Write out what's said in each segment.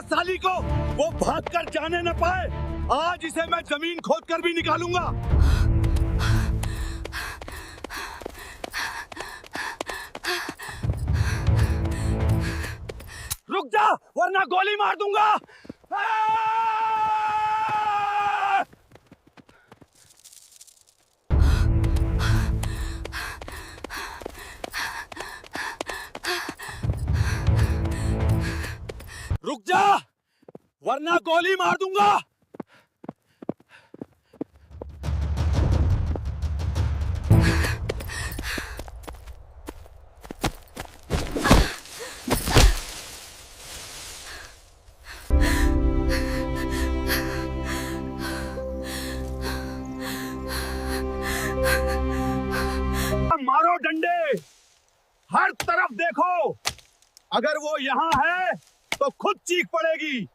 साली को, वो भाग कर जाने न पाए। आज इसे मैं जमीन खोद कर भी निकालूंगा। रुक जा वरना गोली मार दूंगा। रुक जा वरना गोली मार दूंगा। मारो डंडे, हर तरफ देखो। अगर वो यहाँ है तो खुद चीख पड़ेगी।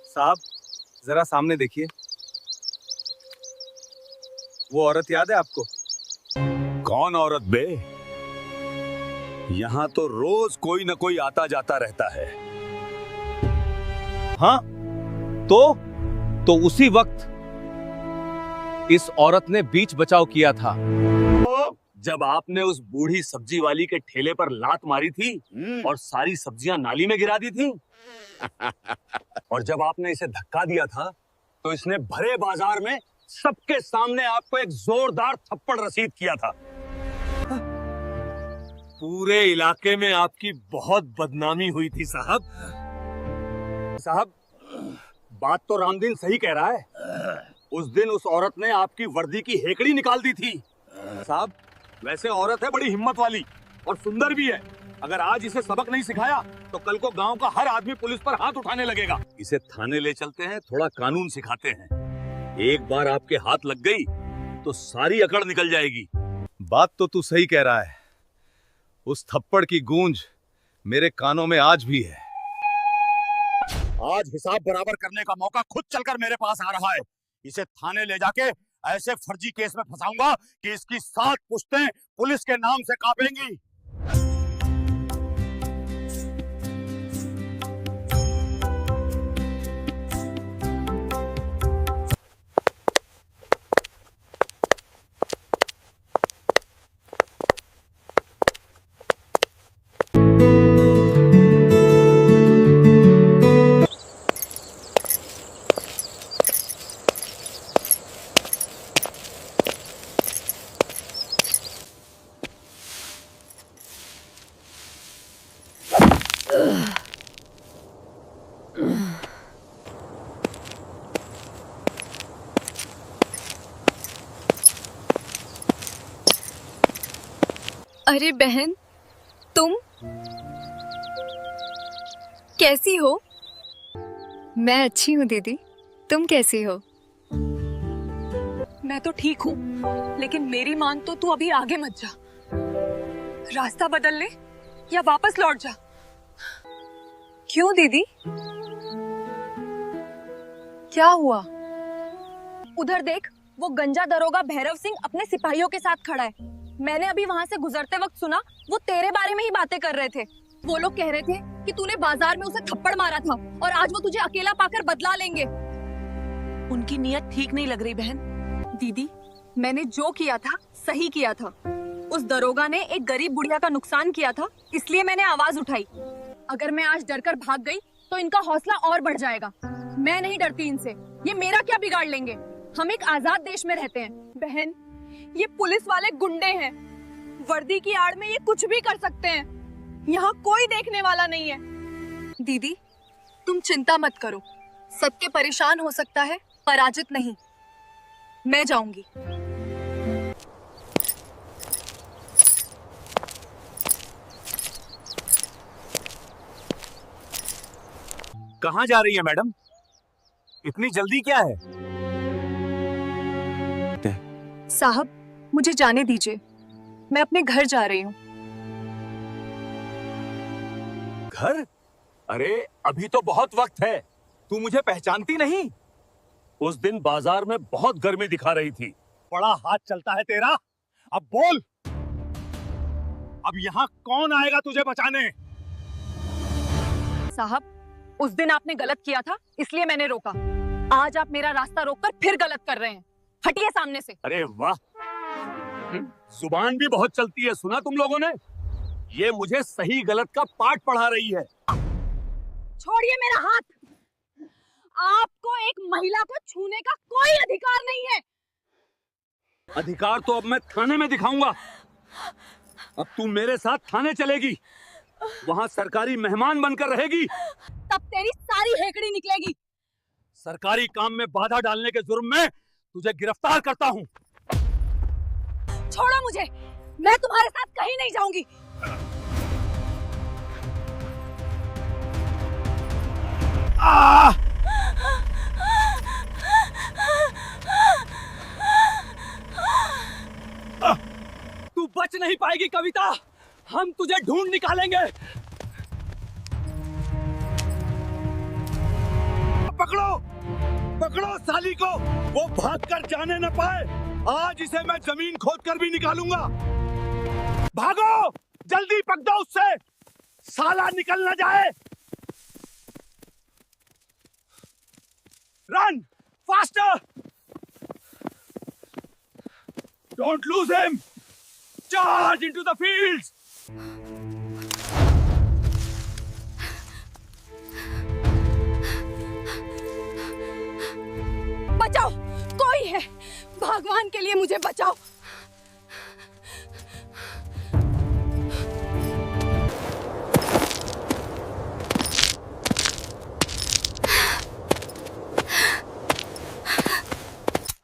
साहब जरा सामने देखिए, वो औरत याद है आपको? कौन औरत बे? यहाँ तो रोज कोई न कोई आता जाता रहता है। हाँ, तो उसी वक्त इस औरत ने बीच बचाव किया था जब आपने उस बूढ़ी सब्जी वाली के ठेले पर लात मारी थी और सारी सब्जियां नाली में गिरा दी थी। और जब आपने इसे धक्का दिया था तो इसने भरे बाजार में सबके सामने आपको एक जोरदार थप्पड़ रसीद किया था। पूरे इलाके में आपकी बहुत बदनामी हुई थी साहब। साहब, बात तो रामदीन सही कह रहा है। उस दिन उस औरत ने आपकी वर्दी की हेकड़ी निकाल दी थी। साहब, वैसे औरत है बड़ी हिम्मत वाली और सुंदर भी है। अगर आज इसे सबक नहीं सिखाया तो कल को गांव का हर आदमी पुलिस पर हाथ उठाने लगेगा। इसे थाने ले चलते हैं, थोड़ा कानून सिखाते हैं। एक बार आपके हाथ लग गई तो सारी अकड़ निकल जाएगी। बात तो तू सही कह रहा है। उस थप्पड़ की गूंज मेरे कानों में आज भी है। आज हिसाब बराबर करने का मौका खुद चलकर मेरे पास आ रहा है। इसे थाने ले जाके ऐसे फर्जी केस में फंसाऊंगा कि इसकी 7 पुश्तें पुलिस के नाम से कांपेंगी। अरे बहन, तुम कैसी हो? मैं अच्छी हूँ दीदी, तुम कैसी हो? मैं तो ठीक हूँ, लेकिन मेरी मान तो तू अभी आगे मत जा। रास्ता बदल ले या वापस लौट जा। क्यों दीदी, क्या हुआ? उधर देख, वो गंजा दरोगा भैरव सिंह अपने सिपाहियों के साथ खड़ा है। मैंने अभी वहाँ से गुजरते वक्त सुना, वो तेरे बारे में ही बातें कर रहे थे। वो लोग कह रहे थे कि तूने बाजार में उसे थप्पड़ मारा था और आज वो तुझे अकेला पाकर बदला लेंगे। उनकी नीयत ठीक नहीं लग रही बहन। दीदी, मैंने जो किया था सही किया था। उस दरोगा ने एक गरीब बुढ़िया का नुकसान किया था, इसलिए मैंने आवाज उठाई। अगर मैं आज डरकर भाग गई तो इनका हौसला और बढ़ जाएगा। मैं नहीं डरती इनसे, ये मेरा क्या बिगाड़ लेंगे। हम एक आजाद देश में रहते हैं। बहन, ये पुलिस वाले गुंडे हैं। वर्दी की आड़ में ये कुछ भी कर सकते हैं। यहाँ कोई देखने वाला नहीं है। दीदी, तुम चिंता मत करो। सत्य परेशान हो सकता है, पराजित नहीं। मैं जाऊंगी। कहाँ जा रही है मैडम? इतनी जल्दी क्या है? साहब, मुझे जाने दीजिए, मैं अपने घर जा रही हूँ। घर? अरे अभी तो बहुत वक्त है। तू मुझे पहचानती नहीं? उस दिन बाजार में बहुत गर्मी दिखा रही थी। बड़ा हाथ चलता है तेरा। अब बोल, अब यहाँ कौन आएगा तुझे बचाने? साहब, उस दिन आपने गलत किया था, इसलिए मैंने रोका। आज आप मेरा रास्ता रोककर फिर गलत कर रहे हैं। हटिए सामने से। अरे वाह, जुबान भी बहुत चलती है। सुना तुम लोगों ने? ये मुझे सही गलत का पाठ पढ़ा रही है। छोड़िए मेरा हाथ। आपको एक महिला को छूने का कोई अधिकार नहीं है। अधिकार तो अब मैं थाने में दिखाऊंगा। अब तू मेरे साथ थाने चलेगी, वहां सरकारी मेहमान बनकर रहेगी। तब तेरी सारी हेकड़ी निकलेगी। सरकारी काम में बाधा डालने के जुर्म में तुझे गिरफ्तार करता हूँ। छोड़ो मुझे, मैं तुम्हारे साथ कहीं नहीं जाऊंगी। तू बच नहीं पाएगी कविता, हम तुझे ढूंढ निकालेंगे। पकड़ो, पकड़ो साली को, वो भागकर जाने न पाए। आज इसे मैं जमीन खोदकर भी निकालूंगा। भागो, जल्दी पकड़ो उससे, साला निकल न जाए। Run faster, don't lose him, charge into the fields. बचाओ, कोई है, भगवान के लिए मुझे बचाओ।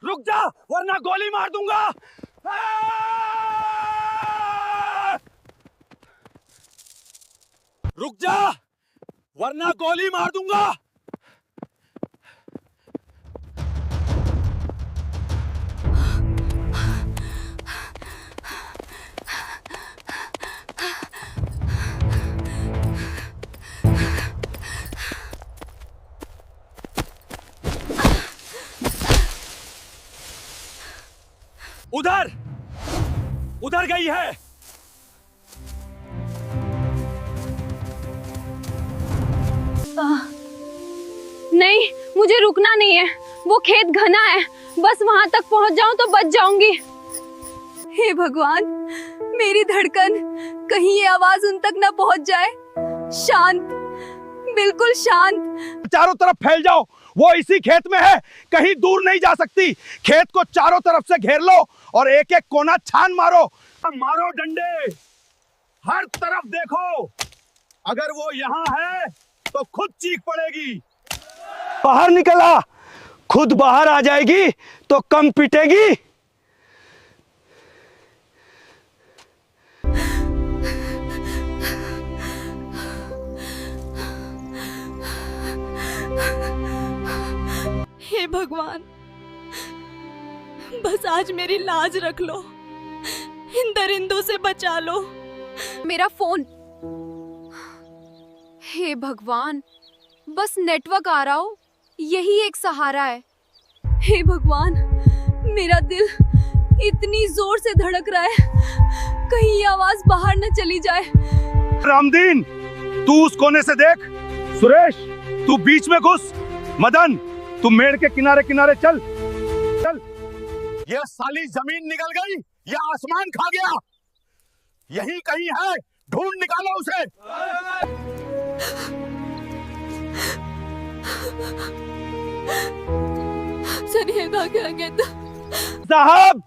रुक जा, वरना गोली मार दूंगा। रुक जा, वरना गोली मार दूंगा। उधर, उधर गई है। नहीं, मुझे रुकना नहीं है। वो खेत घना है, बस वहां तक पहुंच जाऊं तो बच जाऊंगी। हे भगवान, मेरी धड़कन, कहीं ये आवाज उन तक ना पहुंच जाए। शांत, बिल्कुल शांत। चारों तरफ फैल जाओ, वो इसी खेत में है, कहीं दूर नहीं जा सकती। खेत को चारों तरफ से घेर लो और एक एक कोना छान मारो। मारो डंडे, हर तरफ देखो। अगर वो यहाँ है तो खुद चीख पड़ेगी। बाहर निकला, खुद बाहर आ जाएगी तो कम पिटेगी। हे भगवान, बस आज मेरी लाज रख लो, इन दरिंदों से बचा लो। मेरा फोन। हे भगवान, बस नेटवर्क आ रहा हो, यही एक सहारा है। हे भगवान, मेरा दिल इतनी जोर से धड़क रहा है, कहीं ये आवाज बाहर न चली जाए। रामदीन, तू उस कोने से देख। सुरेश, तू बीच में घुस। मदन, तू मेड़ के किनारे किनारे चल चल। यह साली जमीन निकल गई या आसमान खा गया? यही कहीं है, ढूंढ निकालो उसे। सुनिएगा क्या कहता? साहब,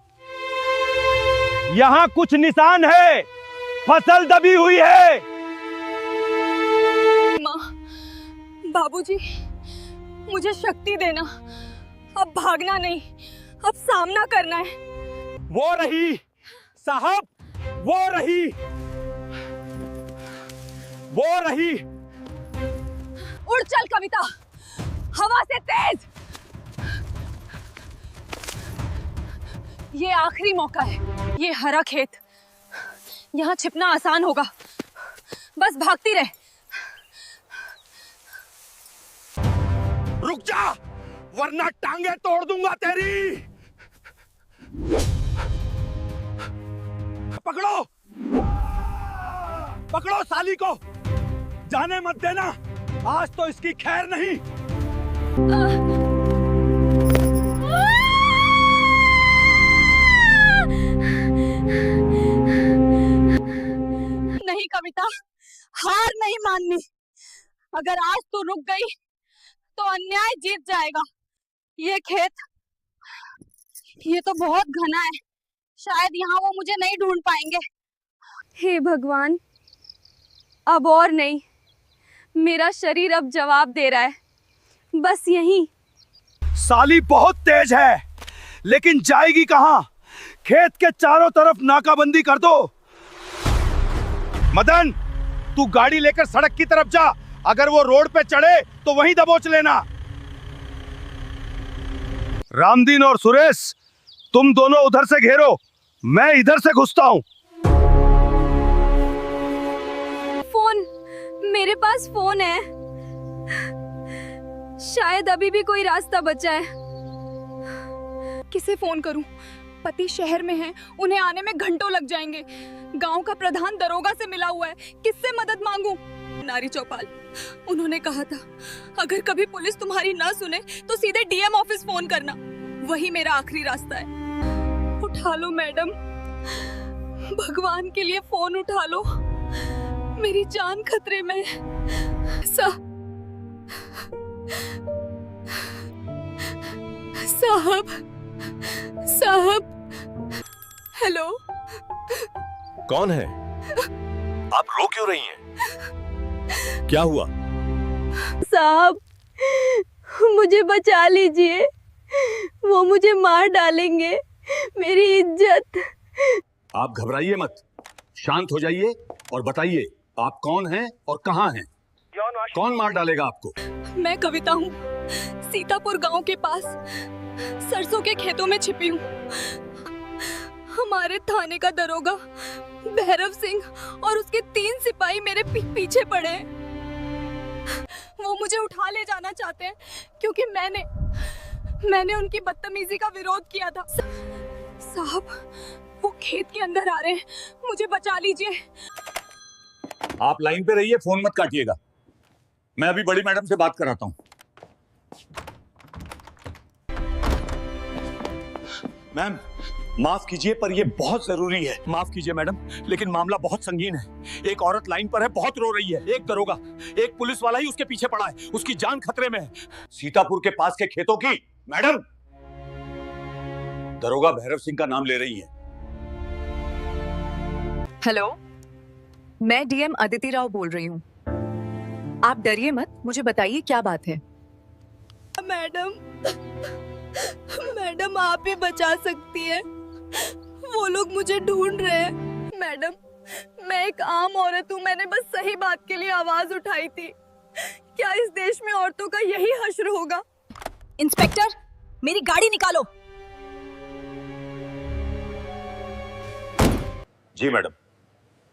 यहाँ कुछ निशान है, फसल दबी हुई है। माँ, बाबूजी, मुझे शक्ति देना। अब भागना नहीं, अब सामना करना है। वो रही साहब, वो रही, वो रही। उड़ चल कविता, हवा से तेज। ये आखिरी मौका है। ये हरा खेत, यहाँ छिपना आसान होगा। बस भागती रहे। रुक जा, वरना टांगे तोड़ दूंगा तेरी। पकड़ो, पकड़ो साली को, जाने मत देना, आज तो इसकी खैर नहीं। नहीं कविता, हार नहीं माननी। अगर आज तू रुक गई तो अन्याय जीत जाएगा। ये खेत, ये तो बहुत घना है, शायद यहाँ वो मुझे नहीं ढूंढ पाएंगे। हे भगवान, अब और नहीं, मेरा शरीर अब जवाब दे रहा है। बस यहीं। साली बहुत तेज है, लेकिन जाएगी कहां? खेत के चारों तरफ नाकाबंदी कर दो। मदन, तू गाड़ी लेकर सड़क की तरफ जा, अगर वो रोड पे चढ़े तो वहीं दबोच लेना। रामदीन और सुरेश, तुम दोनों उधर से घेरो, मैं इधर से घुसता हूं। फोन, मेरे पास फोन है, शायद अभी भी कोई रास्ता बचा है। किसे फोन करूं? पति शहर में हैं, उन्हें आने में घंटों लग जाएंगे। गांव का प्रधान दरोगा से मिला हुआ है, किससे मदद मांगूं? नारी चौपाल, उन्होंने कहा था अगर कभी पुलिस तुम्हारी ना सुने तो सीधे डीएम ऑफिस फोन करना, वही मेरा आखिरी रास्ता है। उठा लो मैडम, भगवान के लिए फोन उठा लो, मेरी जान खतरे में है। साहब, हेलो। कौन है? आप रो क्यों रही हैं? क्या हुआ? साहब, मुझे बचा लीजिए, वो मुझे मार डालेंगे, मेरी इज्जत। आप घबराइए मत, शांत हो जाइए और बताइए आप कौन हैं और कहां हैं? कौन मार डालेगा आपको? मैं कविता हूँ, सीतापुर गांव के पास सरसों के खेतों में छिपी हूँ। हमारे थाने का दरोगा भैरव सिंह और उसके 3 सिपाही मेरे पीछे पड़े हैं। वो मुझे उठा ले जाना चाहते हैं क्योंकि मैंने उनकी बदतमीजी का विरोध किया था। साहब, वो खेत के अंदर आ रहे हैं, मुझे बचा लीजिए। आप लाइन पे रहिए, फोन मत काटिएगा, मैं अभी बड़ी मैडम से बात कराता हूं। मैम, माफ कीजिए पर ये बहुत जरूरी है। माफ कीजिए मैडम, लेकिन मामला बहुत संगीन है। एक औरत लाइन पर है, बहुत रो रही है। एक दरोगा, एक पुलिस वाला ही उसके पीछे पड़ा है, उसकी जान खतरे में है। सीतापुर के पास के खेतों की मैडम, दरोगा भैरव सिंह का नाम ले रही है। हेलो, मैं डीएम अदिति राव बोल रही हूँ। आप डरिए मत, मुझे बताइए क्या बात है। मैडम आप ही बचा सकती है, वो लोग मुझे ढूंढ रहे हैं। मैडम, मैं एक आम औरत हूँ, मैंने बस सही बात के लिए आवाज उठाई थी। क्या इस देश में औरतों का यही हश्र होगा? इंस्पेक्टर, मेरी गाड़ी निकालो। जी मैडम,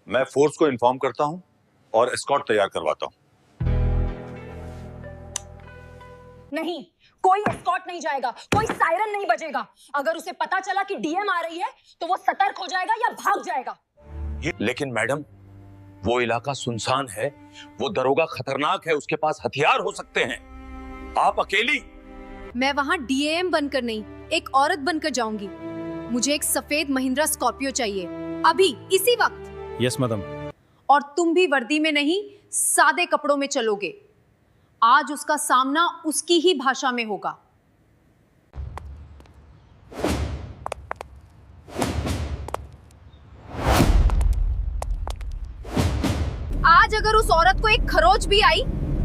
मैं फोर्स को इन्फॉर्म करता हूं और एस्कॉर्ट तैयार करवाता हूं। नहीं, कोई एस्कॉर्ट नहीं जाएगा, कोई सायरन नहीं बजेगा। अगर उसे पता चला कि डीएम आ रही है तो वो सतर्क हो जाएगा या भाग जाएगा। लेकिन मैडम, वो इलाका सुनसान है, वो दरोगा खतरनाक है, उसके पास हथियार हो सकते हैं। आप अकेली? मैं वहाँ डीएम बनकर नहीं, एक औरत बनकर जाऊंगी। मुझे एक सफेद महिंद्रा स्कॉर्पियो चाहिए, अभी इसी वक्त। Yes madam. और तुम भी वर्दी में नहीं, सादे कपड़ों में चलोगे। आज उसका सामना उसकी ही भाषा में होगा। आज अगर उस औरत को एक खरोच भी आई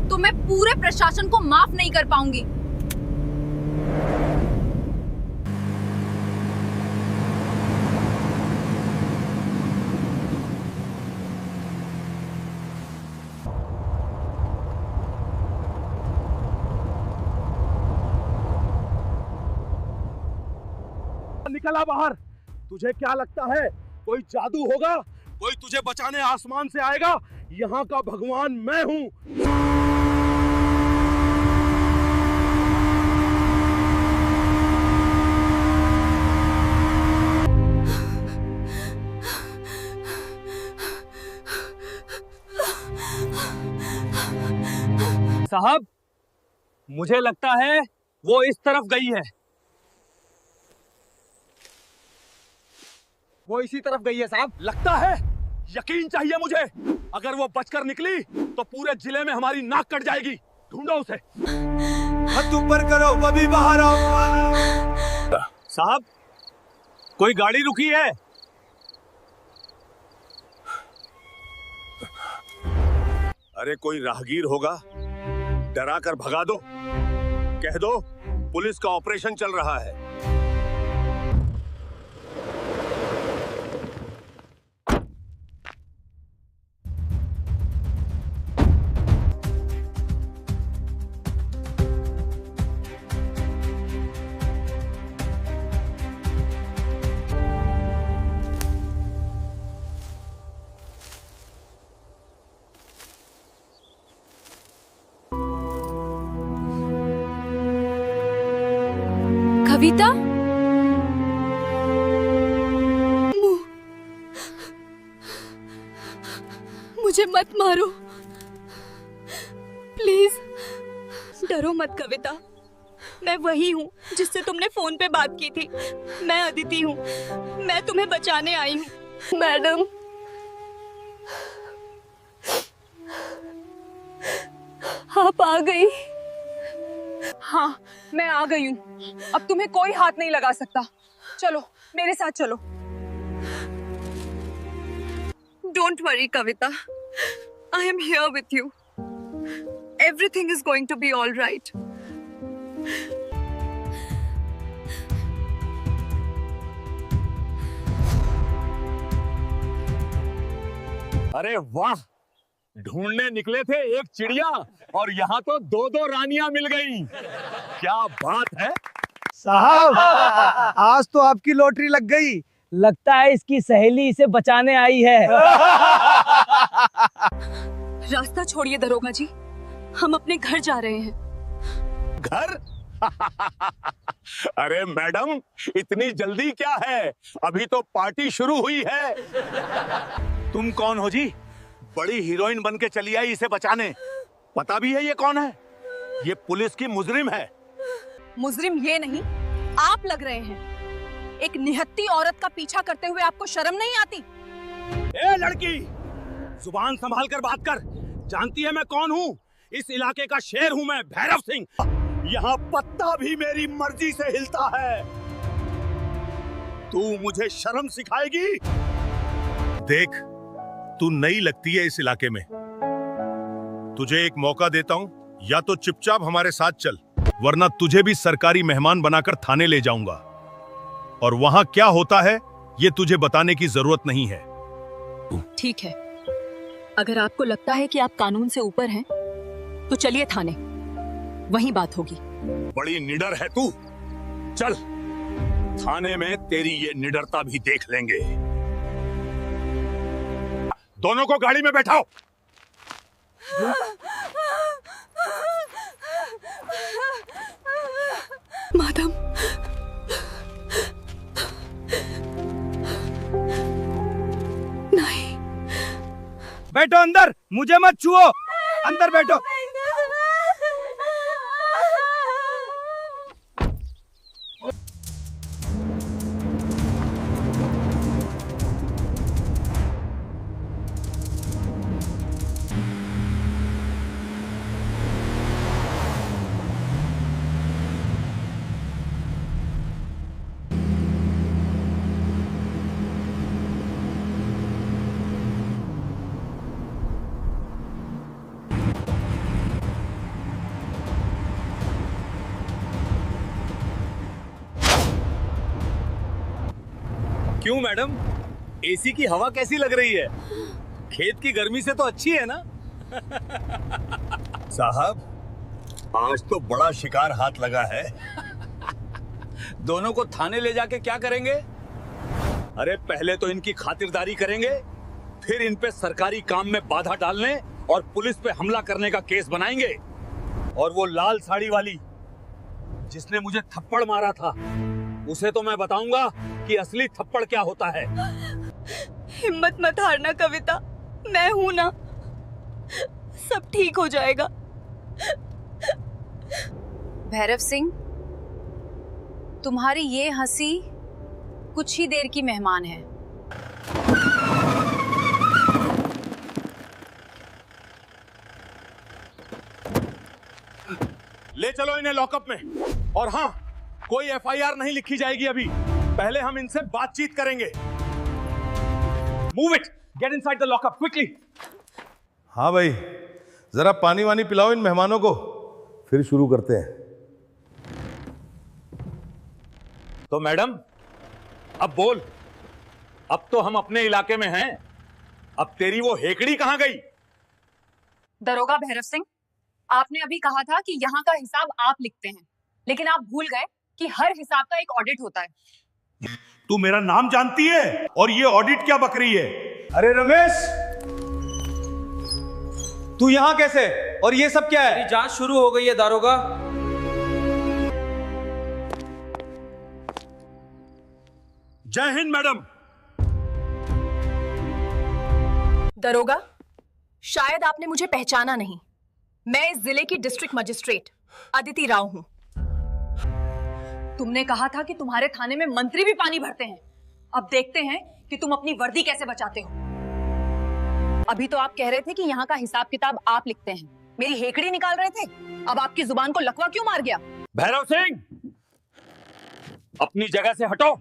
तो मैं पूरे प्रशासन को माफ नहीं कर पाऊंगी। निकला बाहर, तुझे क्या लगता है कोई जादू होगा? कोई तुझे बचाने आसमान से आएगा? यहाँ का भगवान मैं हूँ। साहब, मुझे लगता है वो इस तरफ गई है। वो इसी तरफ गई है साहब। लगता है? यकीन चाहिए मुझे। अगर वो बचकर निकली तो पूरे जिले में हमारी नाक कट जाएगी। ढूंढो उसे। हाथ ऊपर करो, वो भी बाहर आओ। साहब, कोई गाड़ी रुकी है? अरे कोई राहगीर होगा, डरा कर भगा दो। कह दो पुलिस का ऑपरेशन चल रहा है। कविता, मुझे मत मारो प्लीज। डरो मत कविता, मैं वही हूँ जिससे तुमने फोन पे बात की थी। मैं अदिति हूँ, मैं तुम्हें बचाने आई हूँ। मैडम, आप आ गई। हाँ, मैं आ गई हूँ। अब तुम्हें कोई हाथ नहीं लगा सकता। चलो मेरे साथ चलो। Don't worry, Kavita. I am here with you. Everything is going to be all right. अरे वाह, ढूंढने निकले थे एक चिड़िया और यहाँ तो दो दो रानियां मिल गई। क्या बात है साहब, आज तो आपकी लॉटरी लग गई। लगता है इसकी सहेली इसे बचाने आई है। रास्ता छोड़िए दरोगा जी, हम अपने घर जा रहे हैं। घर? अरे मैडम, इतनी जल्दी क्या है? अभी तो पार्टी शुरू हुई है। तुम कौन हो जी? बड़ी हीरोइन बन के चली आई इसे बचाने। पता भी है ये कौन है? ये पुलिस की मुजरिम है। मुजरिम ये नहीं, आप लग रहे हैं। एक निहत्ती औरत का पीछा करते हुए आपको शर्म नहीं आती? ए लड़की, जुबान संभाल कर बात कर। जानती है मैं कौन हूँ? इस इलाके का शेर हूँ मैं, भैरव सिंह। यहाँ पत्ता भी मेरी मर्जी से हिलता है। तू मुझे शर्म सिखाएगी? देख, तू नई लगती है इस इलाके में। तुझे एक मौका देता हूँ, या तो चुपचाप हमारे साथ चल, वरना तुझे भी सरकारी मेहमान बनाकर थाने ले जाऊंगा। और वहां क्या होता है ये तुझे बताने की जरूरत नहीं है। ठीक है, अगर आपको लगता है कि आप कानून से ऊपर हैं, तो चलिए थाने, वहीं बात होगी। बड़ी निडर है तू। चल, थाने में तेरी ये निडरता भी देख लेंगे। दोनों को गाड़ी में बैठाओ। माधव, नहीं। बैठो अंदर, मुझे मत छुओ। अंदर बैठो। क्यों मैडम, एसी की हवा कैसी लग रही है? खेत की गर्मी से तो अच्छी है ना? साहब, आज तो बड़ा शिकार हाथ लगा है। दोनों को थाने ले जाके क्या करेंगे? अरे पहले तो इनकी खातिरदारी करेंगे, फिर इन पे सरकारी काम में बाधा डालने और पुलिस पे हमला करने का केस बनाएंगे। और वो लाल साड़ी वाली जिसने मुझे थप्पड़ मारा था, उसे तो मैं बताऊंगा कि असली थप्पड़ क्या होता है। हिम्मत मत हारना कविता, मैं हूं ना, सब ठीक हो जाएगा। भैरव सिंह, तुम्हारी ये हंसी कुछ ही देर की मेहमान है। ले चलो इन्हें लॉकअप में। और हाँ, कोई एफआईआर नहीं लिखी जाएगी अभी, पहले हम इनसे बातचीत करेंगे। Move it, get inside the lockup quickly. हाँ भाई, जरा पानी वानी पिलाओ इन मेहमानों को, फिर शुरू करते हैं। तो मैडम अब बोल, अब तो हम अपने इलाके में हैं, अब तेरी वो हेकड़ी कहां गई? दरोगा भैरव सिंह, आपने अभी कहा था कि यहाँ का हिसाब आप लिखते हैं, लेकिन आप भूल गए कि हर हिसाब का एक ऑडिट होता है। तू मेरा नाम जानती है और ये ऑडिट क्या बक रही है? अरे रमेश, तू यहाँ कैसे? और ये सब क्या है? जांच शुरू हो गई है दारोगा। जय हिंद मैडम। दरोगा, शायद आपने मुझे पहचाना नहीं। मैं इस जिले की डिस्ट्रिक्ट मजिस्ट्रेट अदिति राव हूं। तुमने कहा था कि तुम्हारे थाने में मंत्री भी पानी भरते हैं। अब देखते हैं कि तुम अपनी वर्दी कैसे बचाते हो। अभी तो आप कह रहे थे कि यहाँ का हिसाब किताब आप लिखते हैं, मेरी हेकड़ी निकाल रहे थे। अब आपकी जुबान को लकवा क्यों मार गया? भैरव सिंह, अपनी जगह से हटो,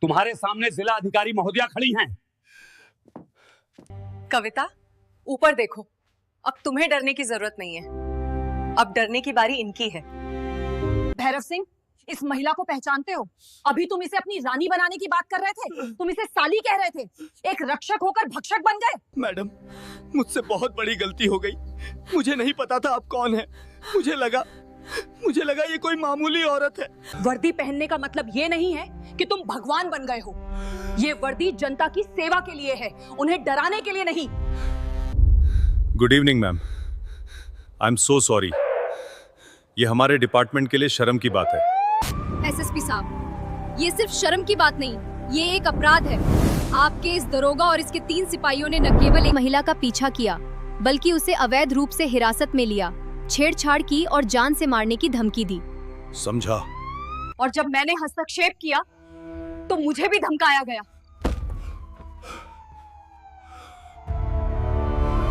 तुम्हारे सामने जिला अधिकारी महोदया खड़ी हैं। कविता, ऊपर देखो, अब तुम्हें डरने की जरूरत नहीं है, अब डरने की बारी इनकी है। भैरव सिंह, इस महिला को पहचानते हो? अभी तुम इसे अपनी रानी बनाने की बात कर रहे थे, तुम इसे साली कह रहे थे, एक रक्षक होकर भक्षक बन गए। मैडम, मुझसे बहुत बड़ी गलती हो गई, मुझे नहीं पता था आप कौन है। मुझे लगा ये कोई मामूली औरत है। वर्दी पहनने का मतलब ये नहीं है कि तुम भगवान बन गए हो। ये वर्दी जनता की सेवा के लिए है, उन्हें डराने के लिए नहीं। Good evening ma'am, I am so sorry, ये हमारे डिपार्टमेंट के लिए शर्म की बात है। एसएसपी साहब, ये सिर्फ शर्म की बात नहीं, ये एक अपराध है। आपके इस दरोगा और इसके 3 सिपाहियों ने न केवल एक महिला का पीछा किया, बल्कि उसे अवैध रूप से हिरासत में लिया, छेड़छाड़ की और जान से मारने की धमकी दी। समझा? और जब मैंने हस्तक्षेप किया तो मुझे भी धमकाया गया।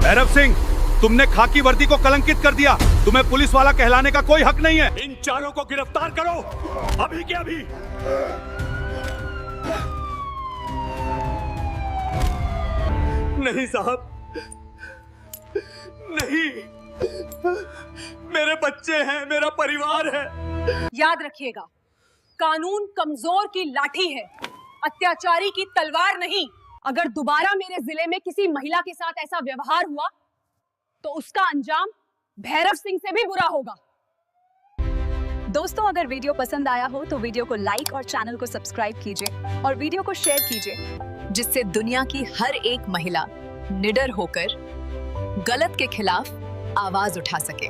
भैरव सिंह, तुमने खाकी वर्दी को कलंकित कर दिया, तुम्हें पुलिस वाला कहलाने का कोई हक नहीं है। इन चारों को गिरफ्तार करो, अभी के अभी। नहीं साहब, नहीं, मेरे बच्चे हैं, मेरा परिवार है। याद रखिएगा, कानून कमजोर की लाठी है, अत्याचारी की तलवार नहीं। अगर दोबारा मेरे जिले में किसी महिला के साथ ऐसा व्यवहार हुआ तो उसका अंजाम भैरव सिंह से भी बुरा होगा। दोस्तों, अगर वीडियो पसंद आया हो तो वीडियो को लाइक और चैनल को सब्सक्राइब कीजिए और वीडियो को शेयर कीजिए, जिससे दुनिया की हर एक महिला निडर होकर गलत के खिलाफ आवाज उठा सके।